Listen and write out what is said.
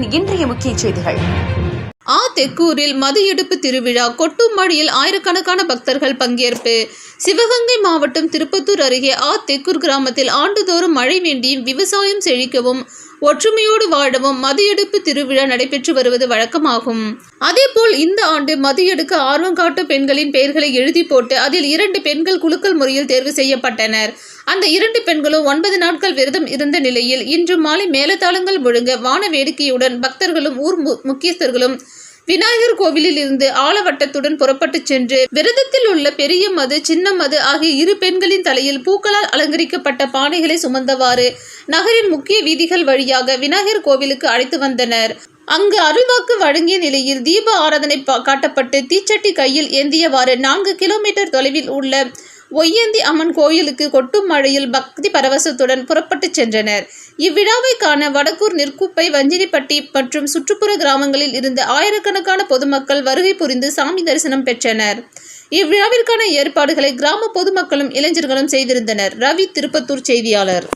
தமிழரின் இன்றைய முக்கிய செய்திகள். தெக்கூரில் மது எடுப்பு திருவிழா, கொட்டும் மழையில் ஆயிரக்கணக்கான பக்தர்கள் பங்கேற்பு. சிவகங்கை மாவட்டம் திருப்பத்தூர் அருகே தெக்கூர் கிராமத்தில் ஆண்டுதோறும் மழை வேண்டியும் விவசாயம் செழிக்கவும் ஒற்றுமையோடு வாழவும் மது எடுப்பு திருவிழா நடைபெற்று வருவது வழக்கமாகும். அதேபோல் இந்த ஆண்டு மது எடுக்க ஆர்வம் காட்டும் பெண்களின் பெயர்களை எழுதி போட்டு அதில் 2 பெண்கள் குலுக்கல் முறையில் தேர்வு செய்யப்பட்டனர். அந்த 2 பெண்களும் 9 நாட்கள் விரதம் இருந்த நிலையில் இன்று மாலை மேலதாளங்கள் முழங்க வான வேடிக்கையுடன் பக்தர்களும் ஊர் முக்கியஸ்தர்களும் விநாயகர் கோவிலில் இருந்து ஆலவட்டத்துடன் புறப்பட்டு சென்று விரதத்தில் உள்ள பெரிய மது, சின்ன மது ஆகிய 2 பெண்களின் தலையில் பூக்களால் அலங்கரிக்கப்பட்ட பானைகளை சுமந்தவாறு நகரின் முக்கிய வீதிகள் வழியாக விநாயகர் கோவிலுக்கு அழைத்து வந்தனர். அங்கு அருள்வாக்கு வழங்கிய நிலையில் தீப ஆராதனை காட்டப்பட்டு தீச்சட்டி கையில் ஏந்தியவாறு 4 கிலோமீட்டர் தொலைவில் உள்ள ஒய்யந்தி அம்மன் கோயிலுக்கு கொட்டும் மழையில் பக்தி பரவசத்துடன் புறப்பட்டு சென்றனர். இவ்விழாவை காண வடக்கூர், நெற்குப்பை, வஞ்சினிப்பட்டி மற்றும் சுற்றுப்புற கிராமங்களில் இருந்து ஆயிரக்கணக்கான பொதுமக்கள் வருகை புரிந்து சாமி தரிசனம் பெற்றனர். இவ்விழாவிற்கான ஏற்பாடுகளை கிராம பொதுமக்களும் இளைஞர்களும் செய்திருந்தனர். ரவி, திருப்பத்தூர் செய்தியாளர்.